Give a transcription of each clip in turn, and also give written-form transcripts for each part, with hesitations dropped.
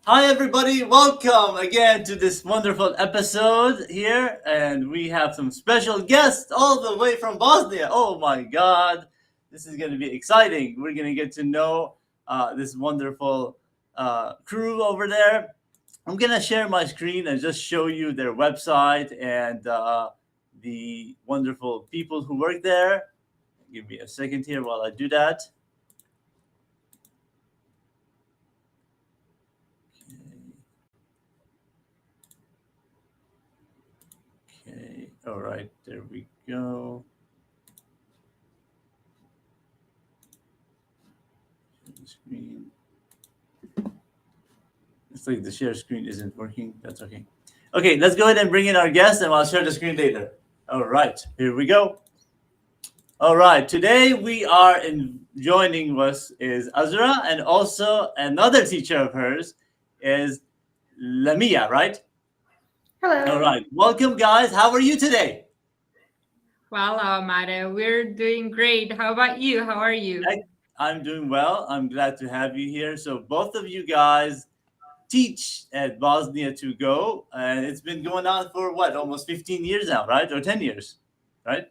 Hi, everybody. Welcome again to this wonderful episode here. And we have some special guests all the way from Bosnia. Oh my God. This is going to be exciting. We're going to get to know this wonderful crew over there. I'm going to share my screen and just show you their website and the wonderful people who work there. Give me a second here while I do that. Okay, all right, there we go. Screen. It's like the share screen isn't working. That's okay. Okay, let's go ahead and bring in our guest and I'll share the screen later. All right, here we go. All right, today we are joining us is Azra and also another teacher of hers is Lamia, right? All Hello. right, welcome guys. How are you today? Well, Mara, we're doing great. How about you? How are you? I'm doing well. I'm glad to have you here. So both of you guys teach at Bosnia2go, and it's been going on for what, almost 15 years now, right? Or 10 years, right?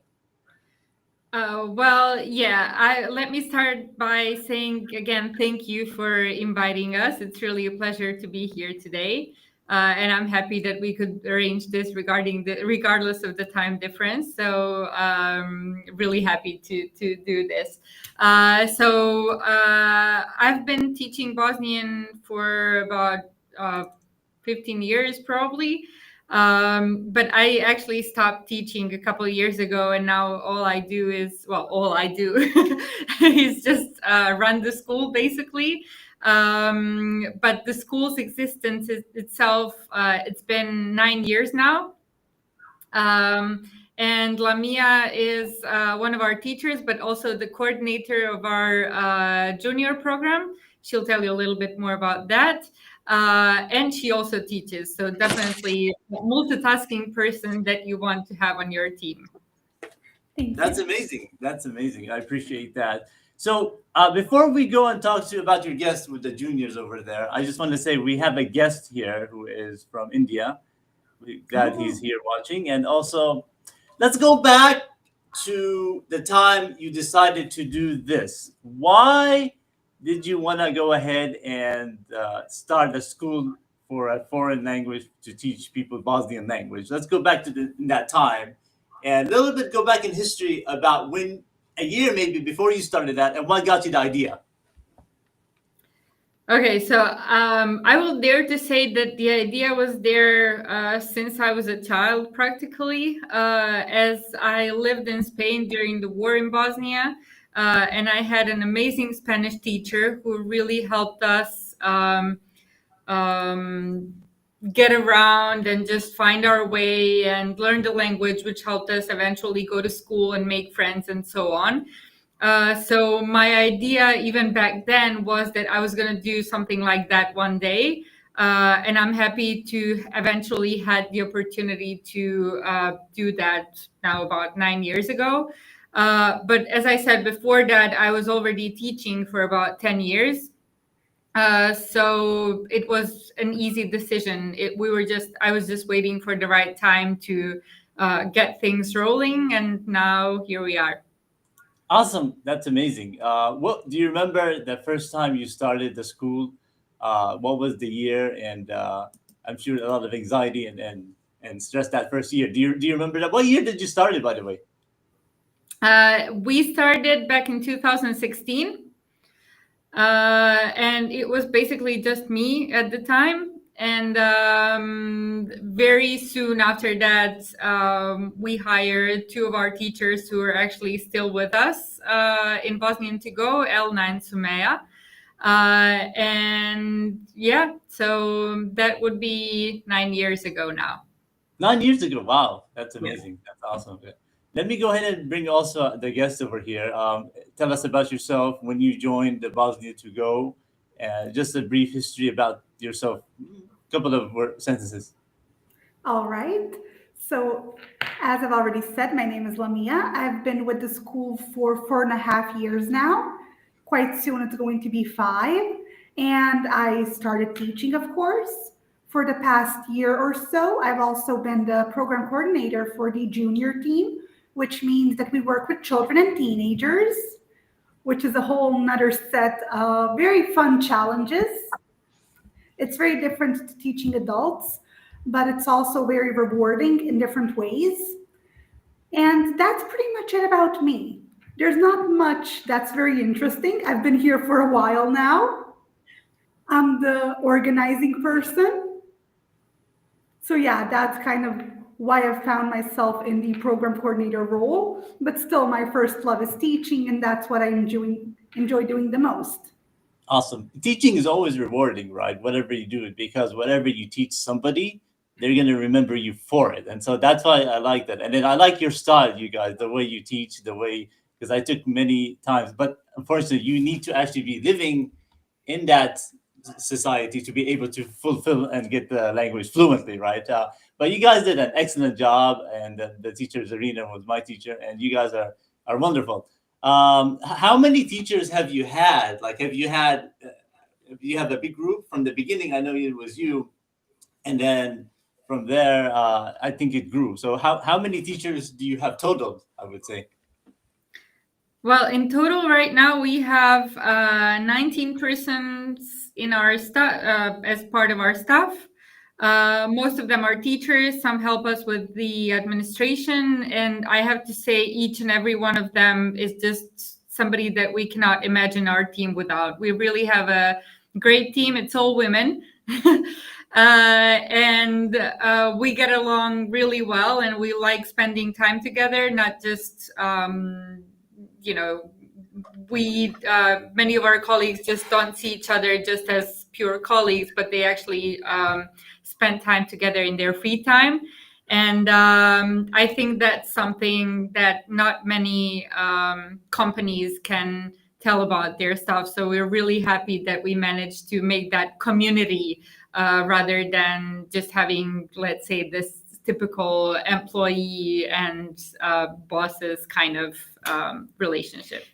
Let me start by saying again, thank you for inviting us. It's really a pleasure to be here today. And I'm happy that we could arrange this regardless of the time difference. So really happy to do this. I've been teaching Bosnian for about 15 years probably. But I actually stopped teaching a couple of years ago, and now all I do is just run the school basically. But the school's existence itself, it's been 9 years now. And Lamia is one of our teachers, but also the coordinator of our junior program. She'll tell you a little bit more about that. And she also teaches. So definitely a multitasking person that you want to have on your team. Thank That's you. amazing. That's amazing. I appreciate that. So before we go and talk to you about your guest with the juniors over there, I just want to say we have a guest here who is from India. We're glad he's Oh, here watching. And also, let's go back to the time you decided to do this. Why did you want to go ahead and start a school for a foreign language to teach people Bosnian language? Let's go back to that time and a little bit go back in history about when a year maybe before you started that and what got you the idea. Okay, so I will dare to say that the idea was there since I was a child, practically, as I lived in Spain during the war in Bosnia, and I had an amazing Spanish teacher who really helped us um, get around and just find our way and learn the language, which helped us eventually go to school and make friends and so on. So my idea even back then was that I was going to do something like that one day. And I'm happy to eventually had the opportunity to do that now about 9 years ago. But as I said before that, I was already teaching for about 10 years. So it was an easy decision. I was just waiting for the right time to get things rolling. And now here we are. Awesome. That's amazing. What do you remember the first time you started the school? What was the year? And I'm sure a lot of anxiety and stress that first year. Do you remember that? What year did you start it, by the way? We started back in 2016, and it was basically just me at the time. And very soon after that, we hired two of our teachers who are actually still with us in Bosnian2go, Elna and Sumaya. And yeah, so that would be 9 years ago now. 9 years ago. Wow, that's Yeah. amazing. That's awesome. Okay. Let me go ahead and bring also the guest over here. Tell us about yourself when you joined the Bosnia2go, just a brief history about yourself. A couple of sentences. all right. So, as I've already said, my name is Lamia. I've been with the school for 4.5 years now. Quite soon, it's going to be 5. And I started teaching, of course. For the past year or so, I've also been the program coordinator for the junior team, which means that we work with children and teenagers, which is a whole nother set of very fun challenges. It's very different to teaching adults, but it's also very rewarding in different ways. And that's pretty much it about me. There's not much that's very interesting. I've been here for a while now. I'm the organizing person. So, yeah, that's kind of why I've found myself in the program coordinator role. But still, my first love is teaching, and that's what enjoy doing the most. Awesome. Teaching is always rewarding, right? Whatever you do, because whatever you teach somebody, they're going to remember you for it. And so that's why I like that. And then I like your style, you guys, the way you teach, the way, because I took many times, but unfortunately, you need to actually be living in that society to be able to fulfill and get the language fluently, right? But you guys did an excellent job, and the teacher Zarina was my teacher, and you guys are wonderful. How many teachers have you had? Like, have you had? You have a big group from the beginning? I know it was you, and then from there, I think it grew. So, how many teachers do you have total? I would say. Well, in total, right now we have 19 persons in our staff as part of our staff. Most of them are teachers. Some help us with the administration, and I have to say, each and every one of them is just somebody that we cannot imagine our team without. We really have a great team. It's all women. And we get along really well, and we like spending time together, not just you know, we many of our colleagues just don't see each other just as pure colleagues, but they actually spend time together in their free time. And I think that's something that not many companies can tell about their staff. So we're really happy that we managed to make that community rather than just having, let's say, this typical employee and bosses kind of relationship.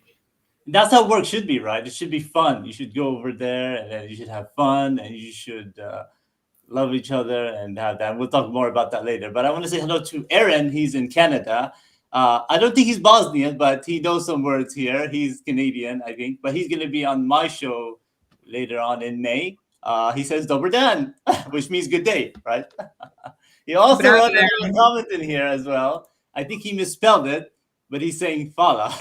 That's how work should be, right? It should be fun. You should go over there, and then you should have fun, and you should love each other and have that. We'll talk more about that later. But I want to say hello to Aaron. He's in Canada. I don't think he's Bosnian, but he knows some words here. He's Canadian, I think, but he's going to be on my show later on in May. He says Dobar dan, which means good day, right? He also Bravo, wrote a Aaron. comment in here as well. I think he misspelled it, but he's saying Fala.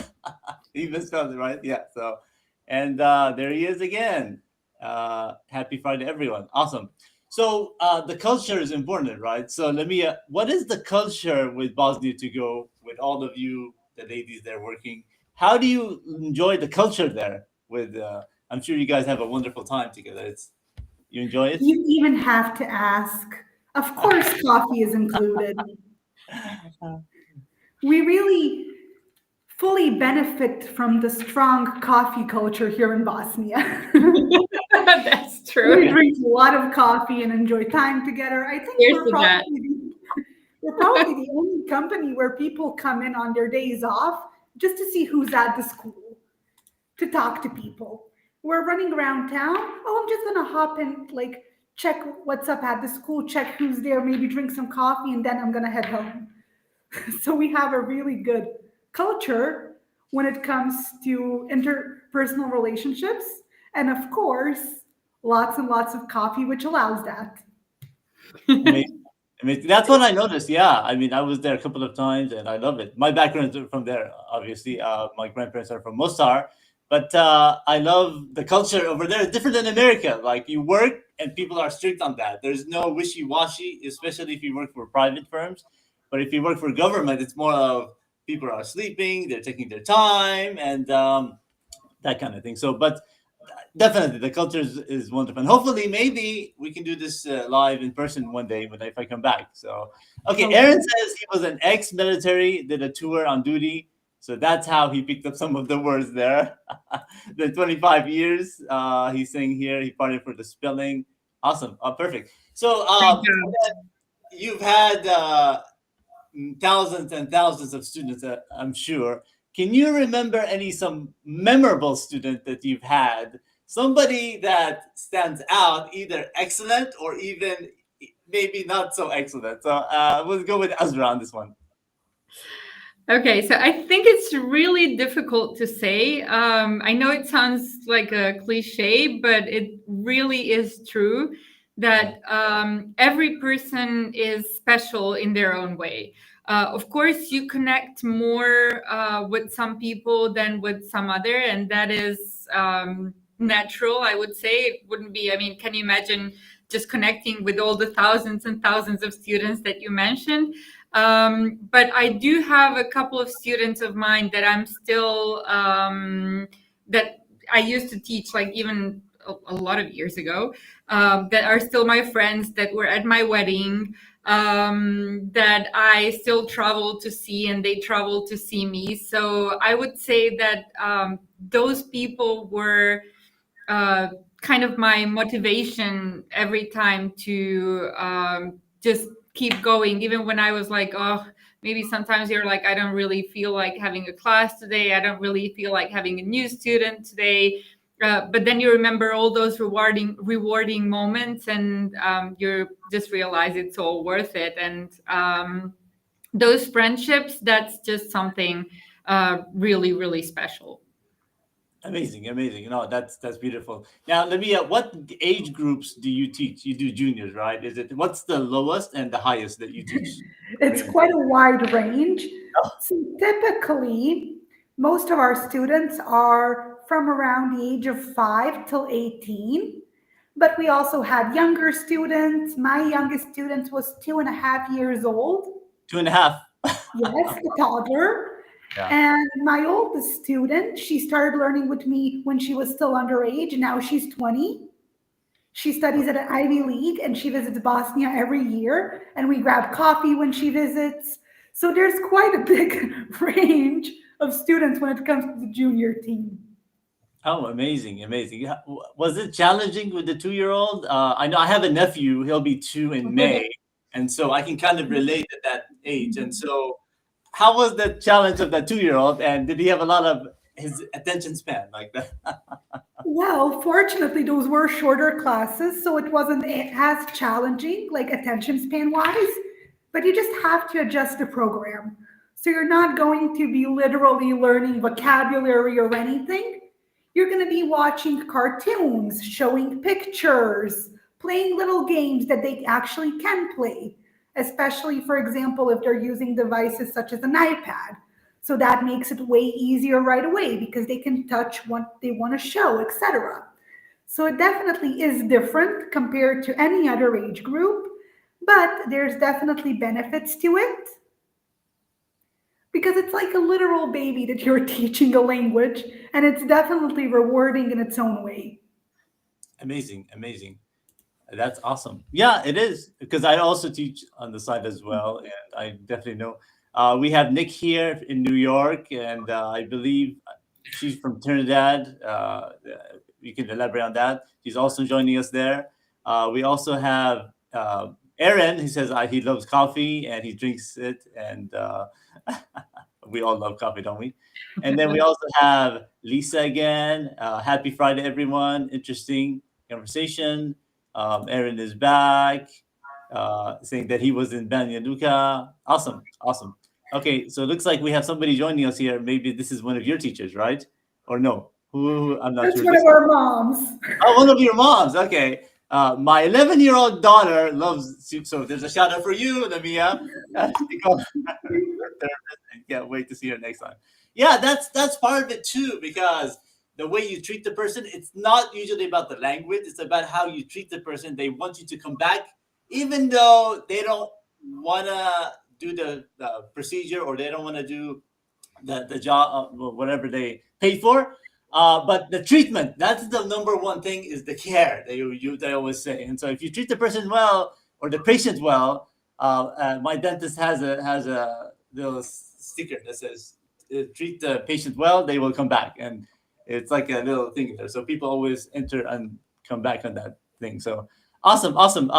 He misspelled it, right? Yeah. So, and there he is again. Happy Friday, everyone. Awesome. So the culture is important, right? So let me. What is the culture with Bosnia2go? With all of you, the ladies there working, how do you enjoy the culture there? With I'm sure you guys have a wonderful time together. It's you enjoy it. You even have to ask. Of course, coffee is included. We really fully benefit from the strong coffee culture here in Bosnia. That's We true. drink a lot of coffee and enjoy time together. I think Here's to that. we're probably the only company where people come in on their days off just to see who's at the school, to talk to people. We're running around town. Oh, I'm just gonna hop in, like check what's up at the school, check who's there, maybe drink some coffee, and then I'm gonna head home. So we have a really good culture when it comes to interpersonal relationships, and of course, lots and lots of coffee, which allows that. Amazing. Amazing. That's what I noticed. Yeah, I mean, I was there a couple of times, and I love it. My background is from there, obviously. My grandparents are from Mostar, but I love the culture over there. It's different than America. Like you work, and people are strict on that. There's no wishy-washy, especially if you work for private firms. But if you work for government, it's more of people are sleeping, they're taking their time, and that kind of thing. So, but definitely the culture is wonderful, and hopefully maybe we can do this live in person one day when if I come back. So okay, Okay. Aaron says he was an ex-military, did a tour on duty, so that's how he picked up some of the words there. The 25 years he's saying here he parted for the spelling. Awesome. Perfect. So Great job. you've had thousands and thousands of students, I'm sure. Can you remember any some memorable student that you've had? somebody that stands out, either excellent or even maybe not so excellent. So we'll go with Azra on this one. Okay, so I think it's really difficult to say. I know it sounds like a cliche, but it really is true that every person is special in their own way. Of course, you connect more with some people than with some other, and that is natural, I would say. It wouldn't be, I mean, can you imagine just connecting with all the thousands and thousands of students that you mentioned? But I do have a couple of students of mine that I'm still that I used to teach, like even a lot of years ago, that are still my friends, that were at my wedding, that I still travel to see, and they travel to see me. So I would say that those people were kind of my motivation every time to just keep going, even when I was like, oh, maybe sometimes you're like, I don't really feel like having a class today, I don't really feel like having a new student today, but then you remember all those rewarding moments, and you just realize it's all worth it. And those friendships, that's just something really, really special. Amazing, amazing. No, that's beautiful. Now, let me. What age groups do you teach? You do juniors, right? Is it what's the lowest and the highest that you teach? It's quite a wide range. So typically, most of our students are from around the age of 5 till 18. But we also have younger students. My youngest student was 2.5 years old. 2.5. Yes, a toddler. Yeah. And my oldest student, she started learning with me when she was still underage. Now she's 20. She studies at an Ivy League and she visits Bosnia every year. And we grab coffee when she visits. So there's quite a big range of students when it comes to the junior team. Oh, amazing, amazing. Was it challenging with the 2-year-old? I know I have a nephew, he'll be 2 in May. And so I can kind of relate at that age. And so how was the challenge of that 2-year-old? And did he have a lot of his attention span like that? Well, fortunately, those were shorter classes, so it wasn't as challenging, like attention span wise, but you just have to adjust the program. So you're not going to be literally learning vocabulary or anything. You're going to be watching cartoons, showing pictures, playing little games that they actually can play, especially, for example, if they're using devices such as an iPad. So that makes it way easier right away because they can touch what they want to show, etc. So it definitely is different compared to any other age group, but there's definitely benefits to it because it's like a literal baby that you're teaching a language, and it's definitely rewarding in its own way. Amazing, amazing. That's awesome. Yeah, it is because I also teach on the side as well, and I definitely know. We have Nick here in New York, and I believe she's from Trinidad. You can elaborate on that. She's also joining us there. We also have Aaron. He says he loves coffee and he drinks it, and we all love coffee, don't we? And then we also have Lisa again. Happy Friday, everyone. Interesting conversation. Aaron is back, saying that he was in Bosnian2go. Awesome, awesome. Okay, so it looks like we have somebody joining us here. Maybe this is one of your teachers, right? Or no? Who? I'm not That's sure. one of our moms. Oh, one of your moms. Okay. My 11-year-old daughter loves. So there's a shout out for you, Lamia. Can't wait to see her next time. Yeah, that's part of it too, because the way you treat the person, it's not usually about the language. It's about how you treat the person. They want you to come back, even though they don't want to do the procedure or they don't want to do the job, whatever they paid for. But the treatment, that's the number one thing, is the care they always say. And so if you treat the person well or the patient well, my dentist has a little sticker that says, treat the patient well, they will come back. And it's like a little thing there. So people always enter and come back on that thing. So awesome, awesome.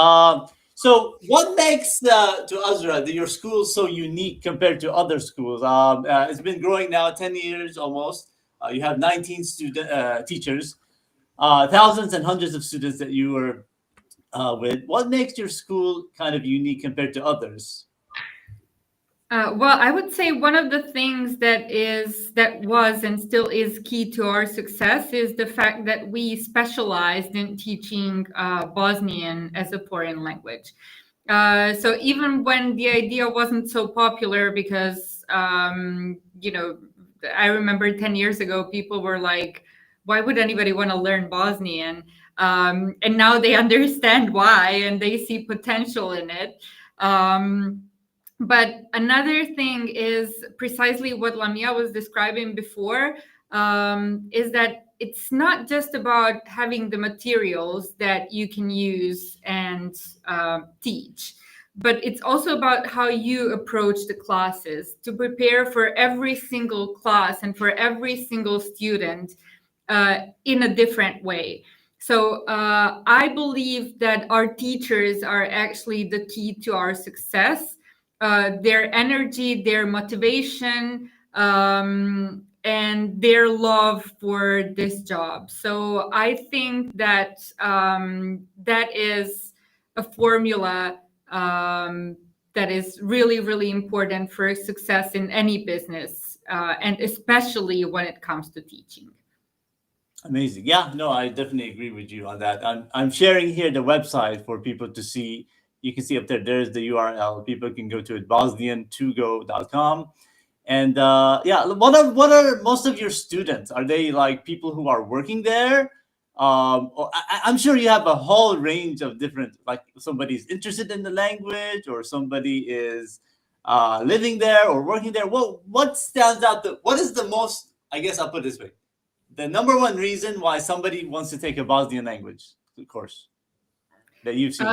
So what makes to Azra your school so unique compared to other schools? It's been growing now 10 years almost. You have 19 teachers. thousands and hundreds of students that you were with. What makes your school kind of unique compared to others? Well, I would say one of the things that was and still is key to our success is the fact that we specialized in teaching Bosnian as a foreign language. So even when the idea wasn't so popular, because I remember 10 years ago, people were like, "Why would anybody want to learn Bosnian?" And now they understand why, and they see potential in it. But another thing is precisely what Lamia was describing before, is that it's not just about having the materials that you can use and teach, but it's also about how you approach the classes to prepare for every single class and for every single student in a different way. So I believe that our teachers are actually the key to our success. Their energy, their motivation, and their love for this job. So I think that that is a formula that is really, really important for success in any business, and especially when it comes to teaching. Amazing. Yeah, no, I definitely agree with you on that. I'm sharing here the website for people to see. You can see up there, there's the URL. People can go to it, Bosnian2go.com. And yeah, what are most of your students? Are they like people who are working there? Or I'm sure you have a whole range of different, like somebody's interested in the language, or somebody is living there or working there. What stands out? What is the most? I guess I'll put it this way: the number one reason why somebody wants to take a Bosnian language course that you've seen.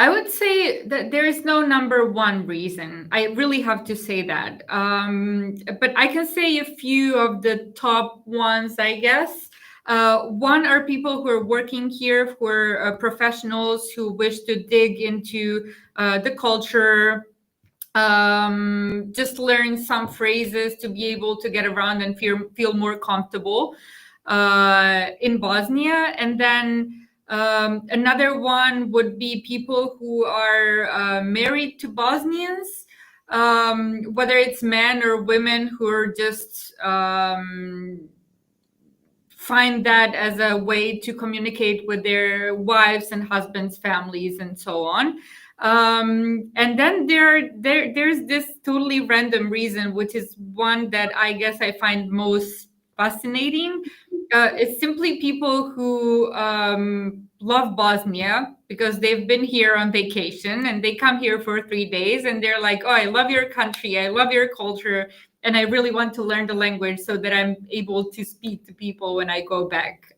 I would say that there is no number one reason. I really have to say that. But I can say a few of the top ones, I guess. One are people who are working here, who are professionals who wish to dig into the culture, just learn some phrases to be able to get around and feel more comfortable in Bosnia. And then another one would be people who are married to Bosnians, whether it's men or women who are just find that as a way to communicate with their wives and husbands, families, and so on. And then there's this totally random reason, which is one that I guess I find most fascinating. It's simply people who love Bosnia because they've been here on vacation and they come here for 3 days and they're like, "Oh, I love your country, I love your culture, and I really want to learn the language so that I'm able to speak to people when I go back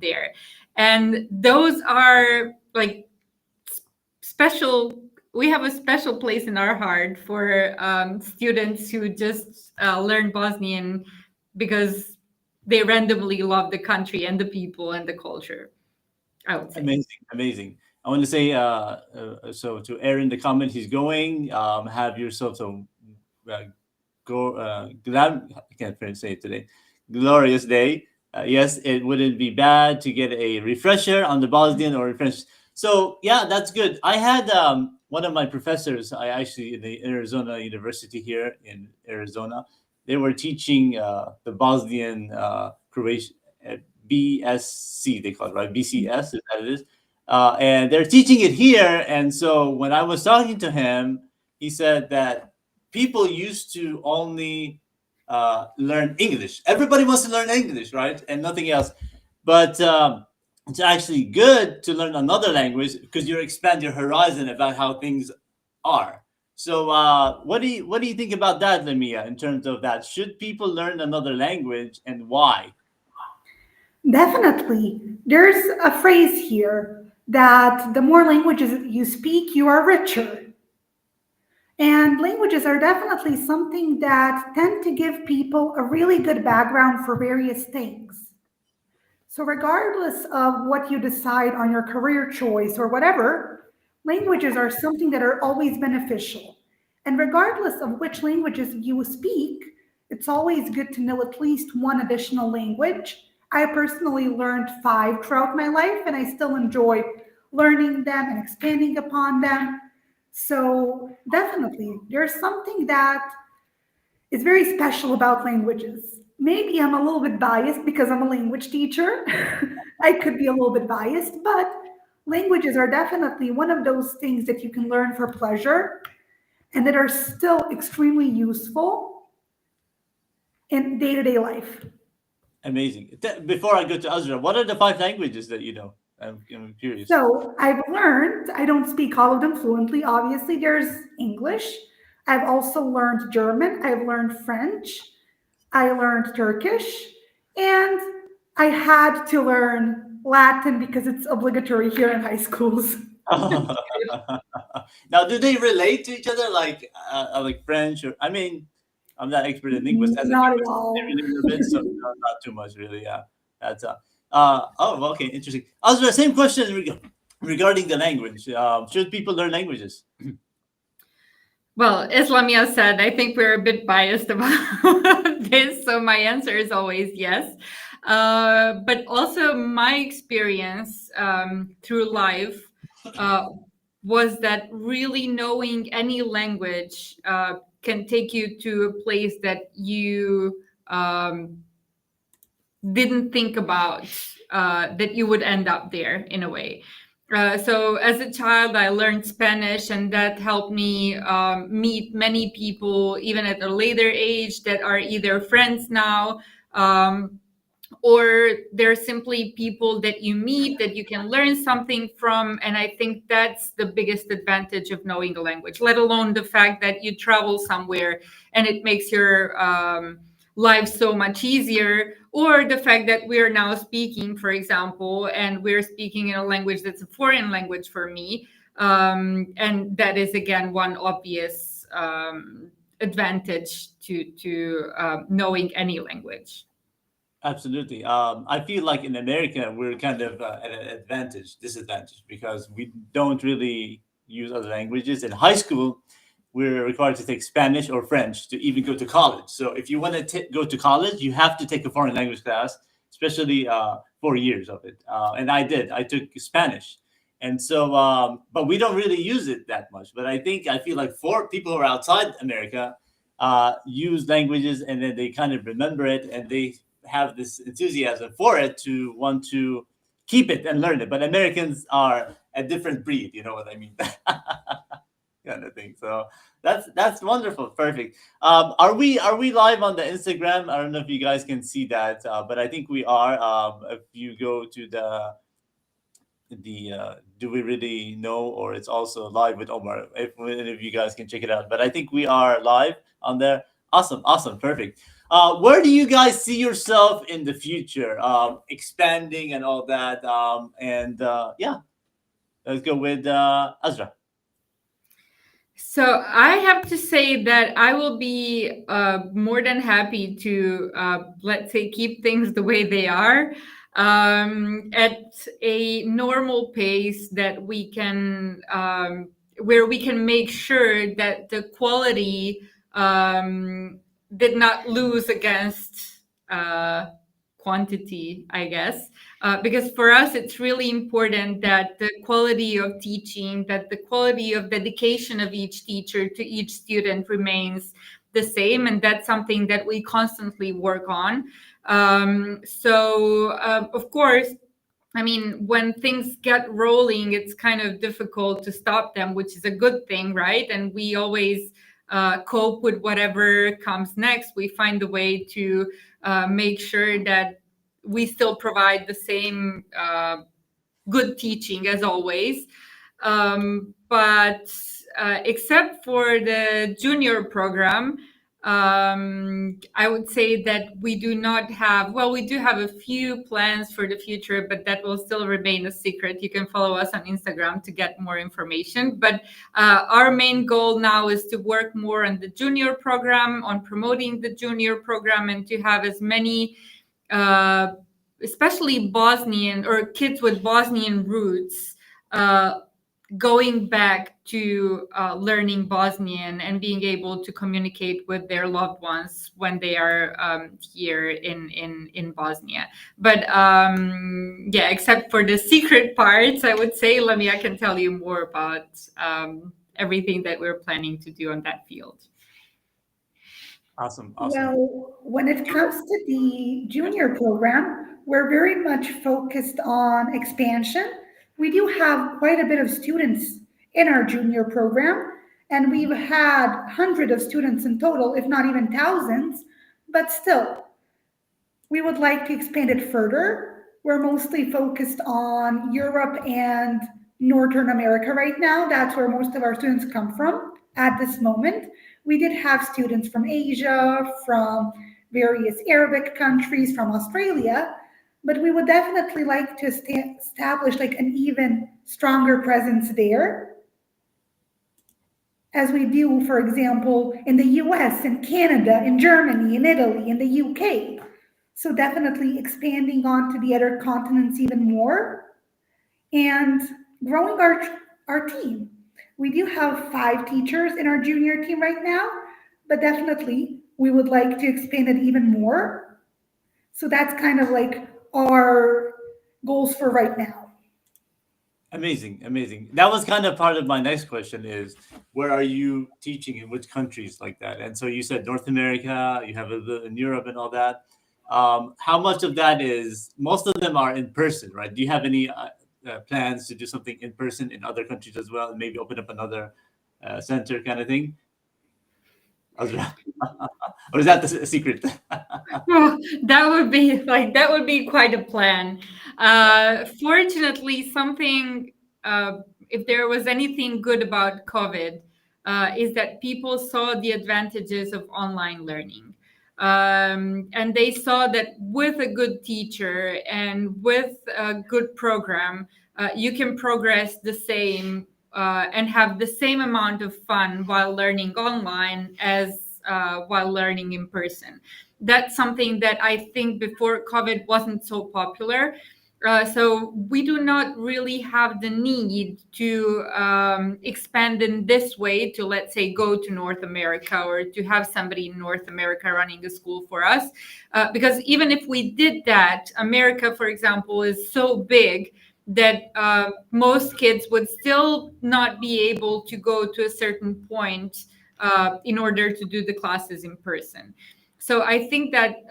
there." And those are like special. We have a special place in our heart for students who just learn Bosnian because they randomly love the country and the people and the culture, I would say. Amazing, amazing. I want to say, so to Aaron, the comment he's going, have yourself some I can't say it today, glorious day. Yes, it wouldn't be bad to get a refresher on the Bosnian or refresh. So yeah, that's good. I had one of my professors. I actually in the Arizona University here in Arizona. They were teaching the Bosnian Croatian BSC, they call it, right? BCS, is that it is. And they're teaching it here. And so when I was talking to him, he said that people used to only learn English. Everybody wants to learn English, right? And nothing else. But it's actually good to learn another language because you expand your horizon about how things are. So what do you think about that, Lamia, in terms of that? Should people learn another language and why? Definitely. There's a phrase here that the more languages you speak, you are richer. And languages are definitely something that tend to give people a really good background for various things. So, regardless of what you decide on your career choice or whatever, languages are something that are always beneficial. And regardless of which languages you speak, it's always good to know at least one additional language, I personally learned five throughout my life, and I still enjoy learning them and expanding upon them. So, definitely, there's something that is very special about languages. Maybe I'm a little bit biased because I'm a language teacher. I could be a little bit biased, but languages are definitely one of those things that you can learn for pleasure and that are still extremely useful in day to day life. Amazing. Before I go to Azra, what are the five languages that you know? I'm curious. So I've learned, I don't speak all of them fluently. Obviously, there's English. I've also learned German. I've learned French. I learned Turkish. And I had to learn Latin because it's obligatory here in high schools. Now, do they relate to each other like French or? I mean, I'm not expert in linguist. As a Not at linguist, they all. relate a bit, so not too much really. Yeah, that's oh, well, okay, interesting. Azra, same question regarding the language. Should people learn languages? Well, as Lamia said, I think we're a bit biased about this, so my answer is always yes. But also, my experience through life uh, was that really knowing any language can take you to a place that you didn't think about that you would end up there in a way. So as a child, I learned Spanish, and that helped me meet many people, even at a later age, that are either friends now, or they're simply people that you meet that you can learn something from. And I think that's the biggest advantage of knowing a language, let alone the fact that you travel somewhere and it makes your life so much easier, or the fact that we're now speaking, for example, and we're speaking in a language that's a foreign language for me. And that is, again, one obvious advantage to knowing any language. Absolutely. I feel like in America we're kind of at an disadvantage because we don't really use other languages. In high school, we're required to take Spanish or French to even go to college. So if you want to go to college, you have to take a foreign language class, especially 4 years of it. And I did. I took Spanish, and so but we don't really use it that much. But I feel like for people who are outside America, use languages and then they kind of remember it and they have this enthusiasm for it to want to keep it and learn it. But Americans are a different breed, you know what I mean? Kind of thing. So that's wonderful. Perfect. Are we live on the Instagram? I don't know if you guys can see that, but I think we are. If you go to the do we really know, or it's also live with Omar, if any of you guys can check it out, but I think we are live on there. Awesome, awesome, perfect. Where do you guys see yourself in the future, expanding and all that, and yeah, let's go with Azra. So I have to say that I will be more than happy to, let's say, keep things the way they are, at a normal pace that we can, where we can make sure that the quality did not lose against quantity, I guess. Because for us, it's really important that the quality of teaching, that the quality of dedication of each teacher to each student remains the same. And that's something that we constantly work on. Of course, I mean, when things get rolling, it's kind of difficult to stop them, which is a good thing, right? And we always cope with whatever comes next. We find a way to make sure that we still provide the same good teaching as always. But except for the junior program, I would say that we do not have, well, we do have a few plans for the future, but that will still remain a secret. You can follow us on Instagram to get more information. But our main goal now is to work more on the junior program, on promoting the junior program, and to have as many especially Bosnian or kids with Bosnian roots going back to learning Bosnian and being able to communicate with their loved ones when they are here in Bosnia. But yeah, except for the secret parts, I would say, Lamia can tell you more about everything that we're planning to do on that field. Awesome, awesome. Well, when it comes to the junior program, we're very much focused on expansion. We do have quite a bit of students in our junior program, and we've had hundreds of students in total, if not even thousands, but still, we would like to expand it further. We're mostly focused on Europe and Northern America right now. That's where most of our students come from at this moment. We did have students from Asia, from various Arabic countries, from Australia, but we would definitely like to establish like an even stronger presence there as we do, for example, in the US, in Canada, in Germany, in Italy, in the UK. So definitely expanding onto the other continents even more and growing our team. We do have 5 teachers in our junior team right now, but definitely we would like to expand it even more. So that's kind of like our goals for right now. Amazing, amazing. That was kind of part of my next question is where are you teaching in which countries like that? And so you said North America, you have a little in Europe and all that. How much of that is, most of them are in person, right? Do you have any plans to do something in person in other countries as well and maybe open up another center kind of thing? Or is that the secret? Well, that would be quite a plan. Fortunately, something if there was anything good about COVID, is that people saw the advantages of online learning. And they saw that with a good teacher and with a good program, you can progress the same and have the same amount of fun while learning online as while learning in person. That's something that I think before COVID wasn't so popular. So we do not really have the need to expand in this way to, let's say, go to North America or to have somebody in North America running a school for us. Because even if we did that, America, for example, is so big that most kids would still not be able to go to a certain point in order to do the classes in person. So I think that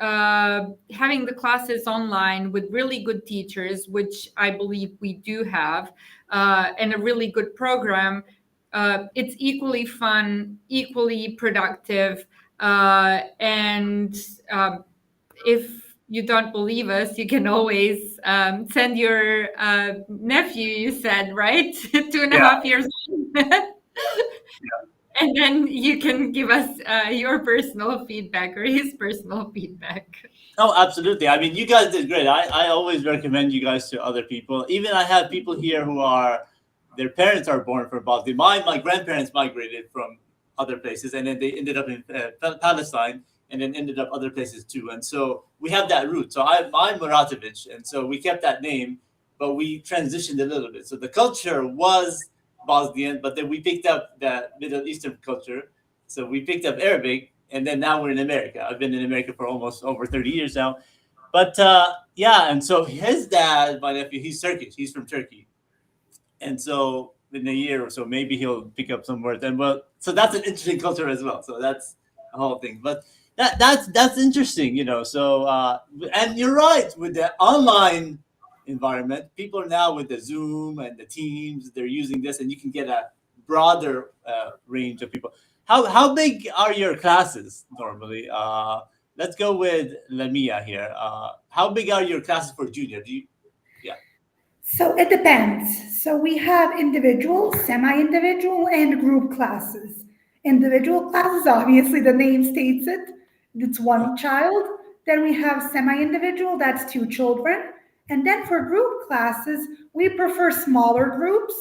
having the classes online with really good teachers, which I believe we do have, and a really good program, it's equally fun, equally productive, and if you don't believe us, you can always send your nephew, you said, right? 2.5 years old. And then you can give us your personal feedback or his personal feedback. Oh, absolutely. I mean, you guys did great. I always recommend you guys to other people. Even I have people here who are, their parents are born from Bosnia. My grandparents migrated from other places, and then they ended up in Palestine, and then ended up other places too. And so we have that root. So I'm Muratovic, and so we kept that name, but we transitioned a little bit. So the culture was Bosnian, but then we picked up that Middle Eastern culture. So we picked up Arabic, and then now we're in America. I've been in America for almost over 30 years now. But yeah, and so his dad, my nephew, he's Turkish. He's from Turkey, and so in a year or so, maybe he'll pick up some words. And well, so that's an interesting culture as well. So that's a whole thing. But that's interesting, you know. So and you're right with the online environment. People are now with the Zoom and the Teams. They're using this, and you can get a broader range of people. How big are your classes normally? Let's go with Lamia here. How big are your classes for junior? Do you? Yeah. So it depends. So we have individual, semi-individual, and group classes. Individual classes, obviously the name states it, it's one child. Then we have semi-individual, that's 2 children. And then for group classes, we prefer smaller groups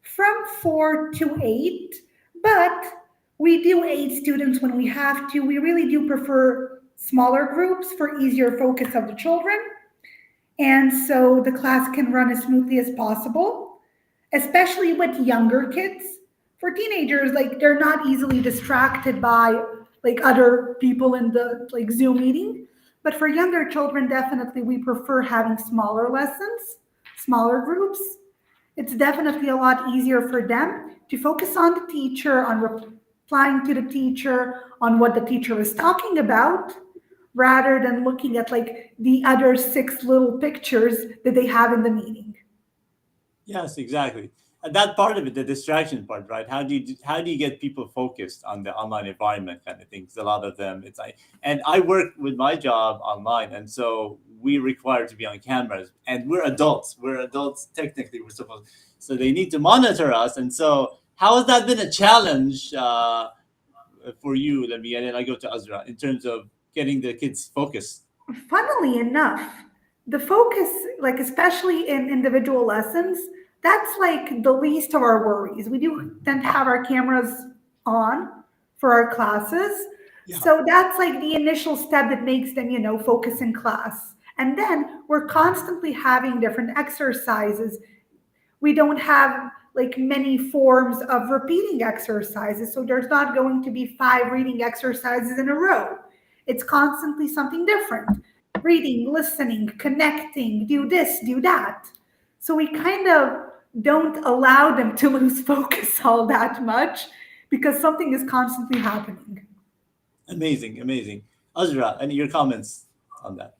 from 4 to 8, but we do 8 students when we have to. We really do prefer smaller groups for easier focus of the children. And so the class can run as smoothly as possible. especially with younger kids. For teenagers, like they're not easily distracted by like other people in the like Zoom meeting. But for younger children, definitely we prefer having smaller lessons, smaller groups. It's definitely a lot easier for them to focus on the teacher, on replying to the teacher, on what the teacher is talking about, rather than looking at like the other six little pictures that they have in the meeting. Yes, exactly. And that part of it, the distraction part, right? How do you get people focused on the online environment kind of thing? 'Cause a lot of them, it's like, and I work with my job online, and so we require to be on cameras, and we're adults. We're adults technically. We're supposed, so they need to monitor us, and so how has that been a challenge for you, Let me, and then I go to Azra in terms of getting the kids focused. Funnily enough, the focus, like especially in individual lessons, that's like the least of our worries. We do tend to have our cameras on for our classes. Yeah. So that's like the initial step that makes them, focus in class. And then we're constantly having different exercises. We don't have like many forms of repeating exercises. So there's not going to be five reading exercises in a row. It's constantly something different. Reading, listening, connecting, do this, do that. So we kind of don't allow them to lose focus all that much because something is constantly happening. Amazing, amazing. Azra, any your comments on that?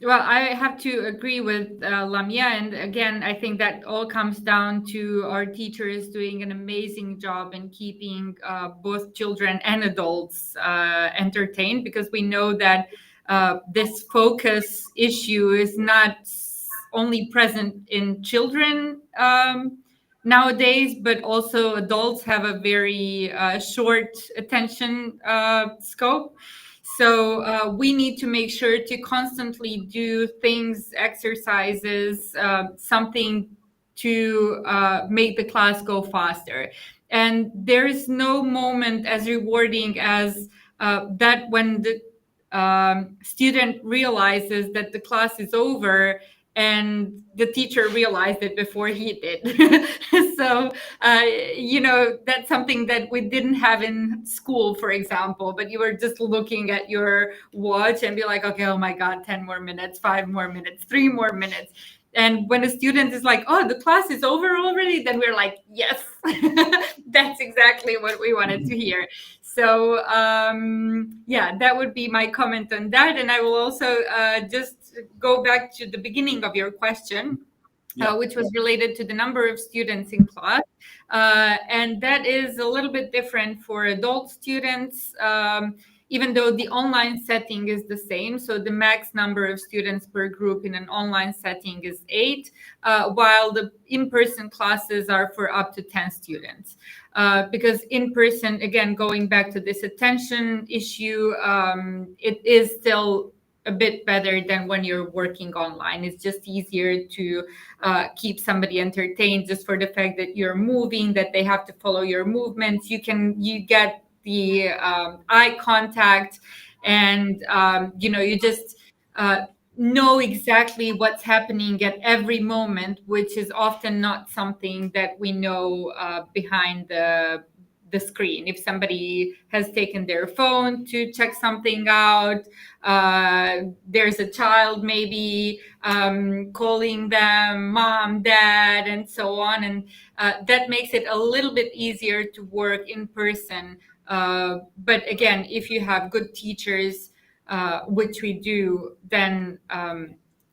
Well, I have to agree with Lamia. And again, I think that all comes down to our teachers doing an amazing job in keeping both children and adults entertained, because we know that this focus issue is not only present in children nowadays, but also adults have a very short attention scope. So we need to make sure to constantly do things, exercises, something to make the class go faster. And there is no moment as rewarding as that when the student realizes that the class is over and the teacher realized it before he did. So, that's something that we didn't have in school, for example, but you were just looking at your watch and be like, okay, oh my God, 10 more minutes, 5 more minutes, 3 more minutes. And when a student is like, oh, the class is over already, then we're like, yes, that's exactly what we wanted to hear. So, yeah, that would be my comment on that. And I will also just go back to the beginning of your question, which was related to the number of students in class. And that is a little bit different for adult students, even though the online setting is the same. So the max number of students per group in an online setting is 8, while the in-person classes are for up to 10 students. Because in person, again, going back to this attention issue, it is still a bit better than when you're working online. It's just easier to keep somebody entertained just for the fact that you're moving, that they have to follow your movements. You get the eye contact, and you just know exactly what's happening at every moment, which is often not something that we know behind the screen. If somebody has taken their phone to check something out, there's a child maybe calling them mom, dad, and so on. And that makes it a little bit easier to work in person. But again, if you have good teachers, which we do, then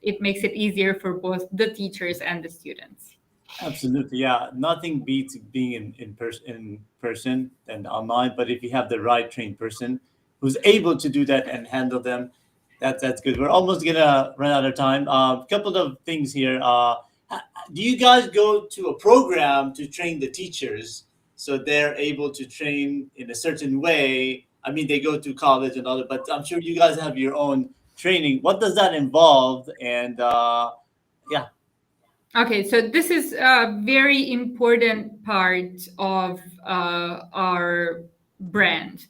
it makes it easier for both the teachers and the students. Absolutely, yeah. Nothing beats being in person than online. But if you have the right trained person who's able to do that and handle them, that's good. We're almost gonna run out of time. A couple of things here. Do you guys go to a program to train the teachers so they're able to train in a certain way? I mean, they go to college and all that, but I'm sure you guys have your own training. What does that involve? And yeah. Okay, so this is a very important part of our brand.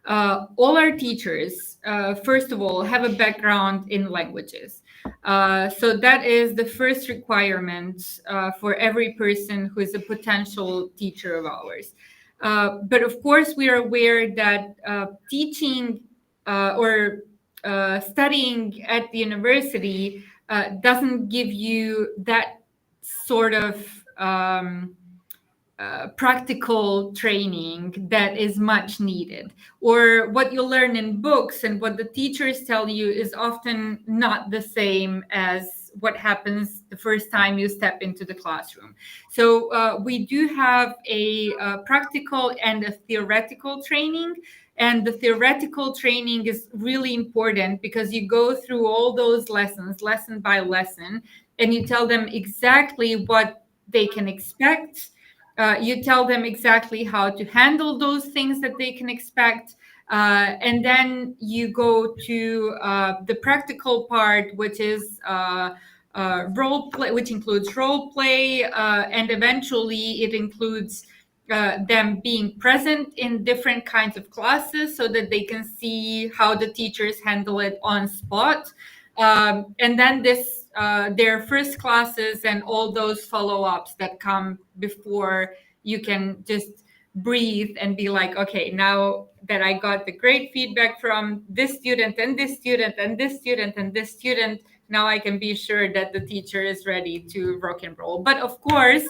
All our teachers, first of all, have a background in languages. So that is the first requirement for every person who is a potential teacher of ours. But of course, we are aware that teaching or studying at the university doesn't give you that sort of practical training that is much needed, or what you learn in books and what the teachers tell you is often not the same as what happens the first time you step into the classroom. So we do have a practical and a theoretical training. And the theoretical training is really important because you go through all those lessons, lesson by lesson, and you tell them exactly what they can expect. You tell them exactly how to handle those things that they can expect. And then you go to the practical part, which is role play, which includes role play, and eventually it includes them being present in different kinds of classes so that they can see how the teachers handle it on spot. And then their first classes and all those follow-ups that come before you can just breathe and be like, okay, now that I got the great feedback from this student and this student and this student and this student, now I can be sure that the teacher is ready to rock and roll. But of course,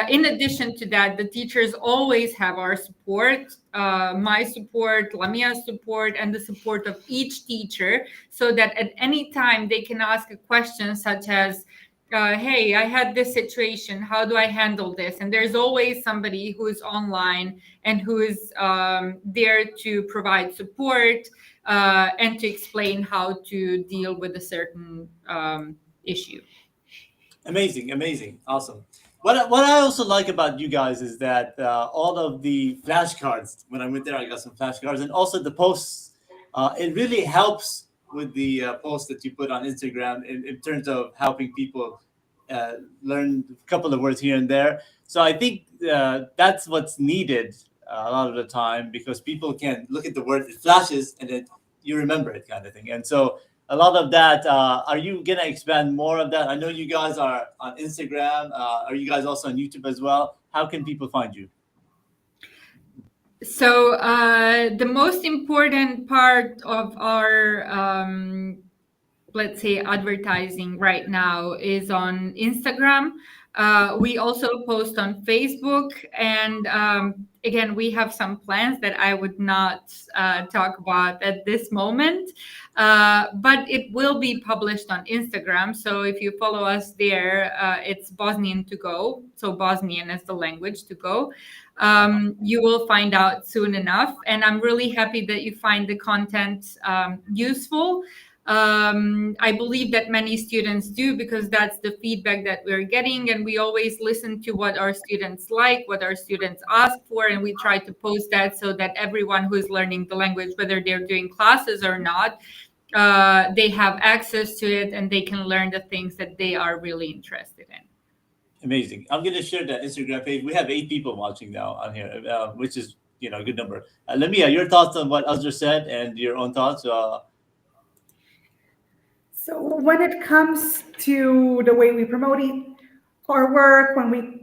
in addition to that, the teachers always have our support, my support, Lamia's support, and the support of each teacher, so that at any time they can ask a question such as, hey, I had this situation. How do I handle this? And there's always somebody who is online and who is there to provide support and to explain how to deal with a certain issue. Amazing, awesome. What I also like about you guys is that all of the flashcards. When I went there, I got some flashcards, and also the posts. It really helps with the posts that you put on Instagram in terms of helping people learn a couple of words here and there. So I think that's what's needed a lot of the time, because people can look at the word, it flashes, and then you remember it, kind of thing. And so a lot of that. Are you gonna expand more of that? I know you guys are on Instagram. Are you guys also on YouTube as well? How can people find you? So the most important part of our let's say advertising right now is on Instagram. We also post on Facebook, and again, we have some plans that I would not talk about at this moment, but it will be published on Instagram. So if you follow us there, it's Bosnian2go, so Bosnian is the language to go. You will find out soon enough, and I'm really happy that you find the content useful. I believe that many students do, because that's the feedback that we're getting, and we always listen to what our students like, what our students ask for, and we try to post that so that everyone who is learning the language, whether they're doing classes or not, they have access to it and they can learn the things that they are really interested in. Amazing. I'm gonna share the Instagram page. We have 8 people watching now on here, which is a good number. Lamia, your thoughts on what Azra said and your own thoughts. So when it comes to the way we promote our work, when we,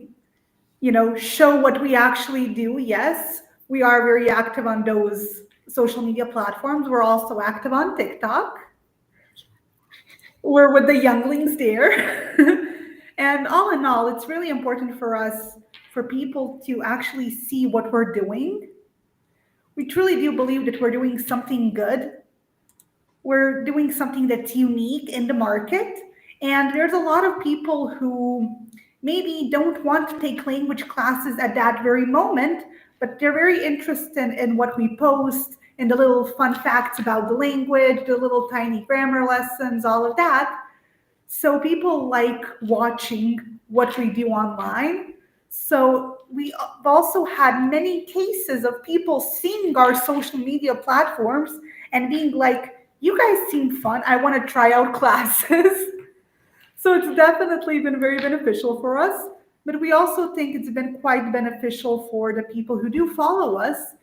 show what we actually do, yes, we are very active on those social media platforms. We're also active on TikTok. We're with the younglings there. And all in all, it's really important for us, for people to actually see what we're doing. We truly do believe that we're doing something good. We're doing something that's unique in the market. And there's a lot of people who maybe don't want to take language classes at that very moment, but they're very interested in what we post, and the little fun facts about the language, the little tiny grammar lessons, all of that. So people like watching what we do online. So we've also had many cases of people seeing our social media platforms and being like, you guys seem fun, I want to try out classes. So it's definitely been very beneficial for us. But we also think it's been quite beneficial for the people who do follow us,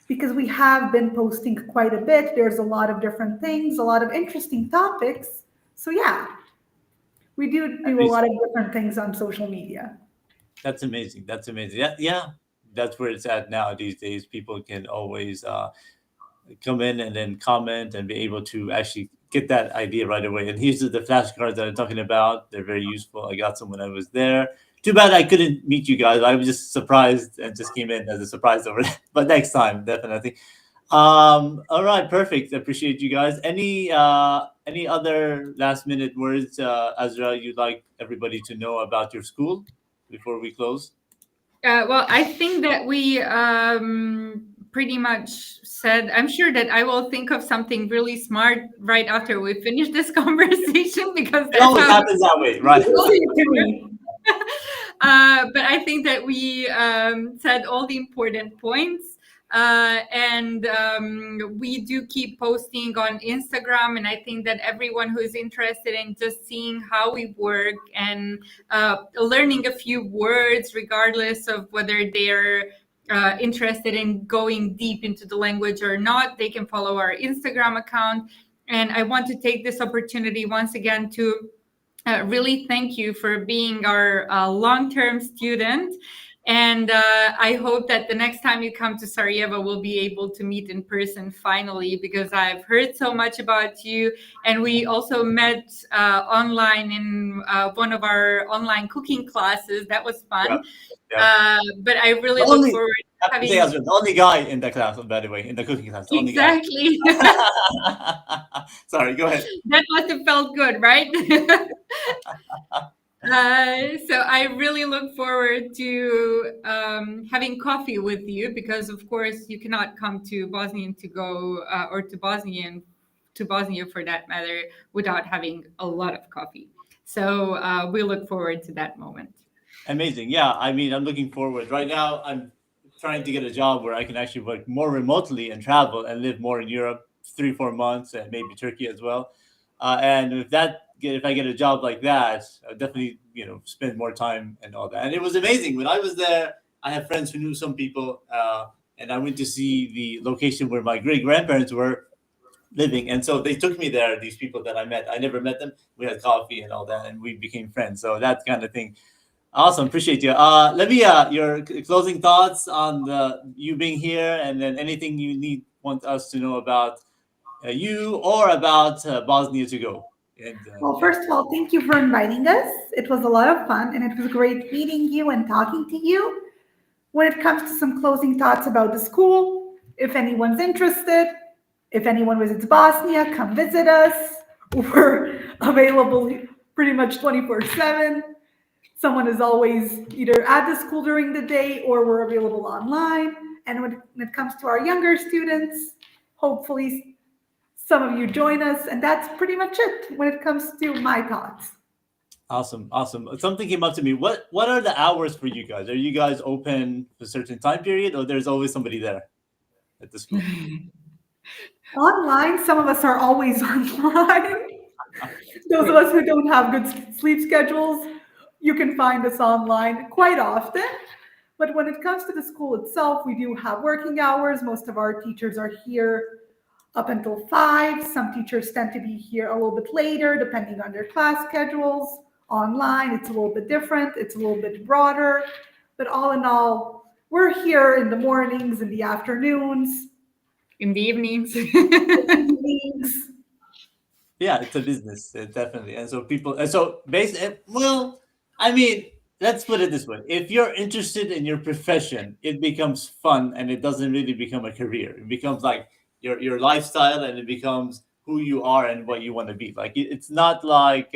because we have been posting quite a bit. There's a lot of different things, a lot of interesting topics. So yeah, we do a lot of different things on social media. That's amazing. That's amazing. Yeah, yeah. That's where it's at now these days. People can always come in and then comment and be able to actually get that idea right away. And here's the flashcards that I'm talking about. They're very useful. I got some when I was there. Too bad I couldn't meet you guys. I was just surprised and just came in as a surprise over there. But next time, definitely. All right, perfect. Appreciate you guys. Any other last minute words, Azra, you'd like everybody to know about your school before we close? Well, I think that we pretty much said, I'm sure that I will think of something really smart right after we finish this conversation because It that's always how happens that way, right? To me. but I think that we said all the important points. And we do keep posting on Instagram. And I think that everyone who is interested in just seeing how we work and learning a few words, regardless of whether they're interested in going deep into the language or not, they can follow our Instagram account. And I want to take this opportunity once again to really thank you for being our long-term student. And I hope that the next time you come to Sarajevo, we'll be able to meet in person finally, because I've heard so much about you. And we also met online in one of our online cooking classes. That was Yeah, fun. yeah. But I The really look only, forward I to have to say, having Azra, the only guy in the class, by the way, in the cooking class, the only guy. exactly. Sorry, go ahead. That must have felt good, right? So I really look forward to having coffee with you, because of course you cannot come to Bosnian2go or to Bosnia for that matter without having a lot of coffee. So we look forward to that moment. Amazing. Yeah, I mean, I'm looking forward. Right now, I'm trying to get a job where I can actually work more remotely and travel and live more in Europe, 3, 4 months, and maybe Turkey as well. And if I get a job like that, I'll definitely spend more time and all that. And it was amazing when I was there. I have friends who knew some people, and I went to see the location where my great grandparents were living, and so they took me there. These people that I met, I never met them. We had coffee and all that, and we became friends. So that kind of thing. Awesome, appreciate you. Let me your closing thoughts on you being here, and then anything you want us to know about you or about Bosnia2go. And Well, yeah, first of all, thank you for inviting us. It was a lot of fun and it was great meeting you and talking to you. When it comes to some closing thoughts about the school, if anyone's interested, if anyone visits Bosnia, come visit us. We're available pretty much 24/7. Someone is always either at the school during the day or we're available online. And when it comes to our younger students, hopefully some of you join us. And that's pretty much it when it comes to my thoughts. awesome, awesome. Something came up to me. What are the hours for you guys? Are you guys open for a certain time period, or there's always somebody there at the school? Online, some of us are always online. Those of us who don't have good sleep schedules, you can find us online quite often. But when it comes to the school itself, we do have working hours. Most of our teachers are here up until 5. Some teachers tend to be here a little bit later, depending on their class schedules. Online, it's a little bit different, it's a little bit broader. But all in all, we're here in the mornings, in the afternoons, In the evenings. evenings. Yeah, it's a business, definitely. And so people, and so basically, well, I mean, let's put it this way: if you're interested in your profession, it becomes fun, and it doesn't really become a career. It becomes like your lifestyle, and it becomes who you are and what you want to be. Like it's not like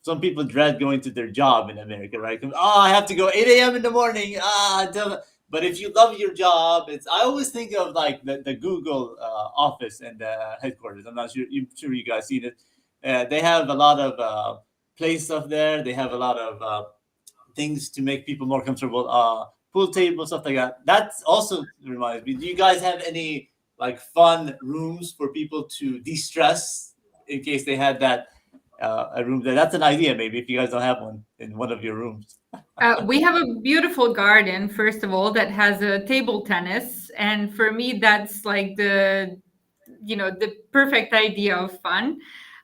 some people dread going to their job in America, right? Oh, I have to go 8 a.m. in the morning. But if you love your job, I always think of like the Google office and the headquarters. I'm not sure you guys seen it. They have a lot of play stuff there. They have a lot of things to make people more comfortable. Pool table stuff like that. That also reminds me. Do you guys have any like fun rooms for people to de-stress in case they had that a room there? That's an idea, maybe if you guys don't have one in one of your rooms. We have a beautiful garden, first of all, that has a table tennis. And for me, that's like the perfect idea of fun.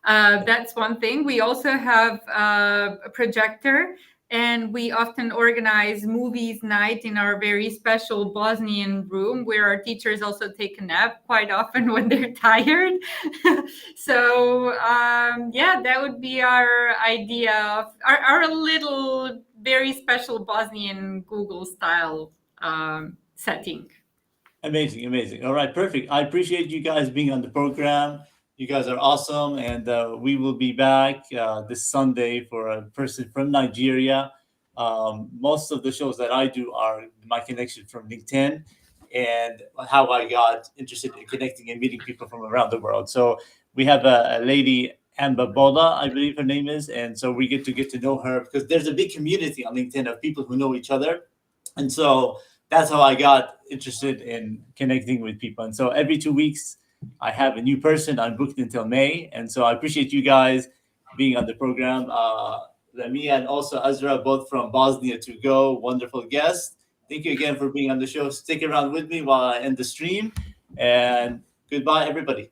That's one thing. We also have a projector, and we often organize movies night in our very special Bosnian room where our teachers also take a nap quite often when they're tired. So yeah, that would be our idea of our little very special Bosnian Google style setting. Amazing, amazing. All right, perfect. I appreciate you guys being on the program. You guys are awesome, and we will be back this Sunday for a person from Nigeria. Most of the shows that I do are my connection from LinkedIn and how I got interested in connecting and meeting people from around the world. So we have a lady, Amba Bola, I believe her name is, and so we get to know her because there's a big community on LinkedIn of people who know each other, and so that's how I got interested in connecting with people. And so every 2 weeks, I have a new person. I'm booked until May, and so I appreciate you guys being on the program. Lamia and also Azra, both from Bosnia2go, wonderful guests. Thank you again for being on the show. Stick around with me while I end the stream, and goodbye, everybody.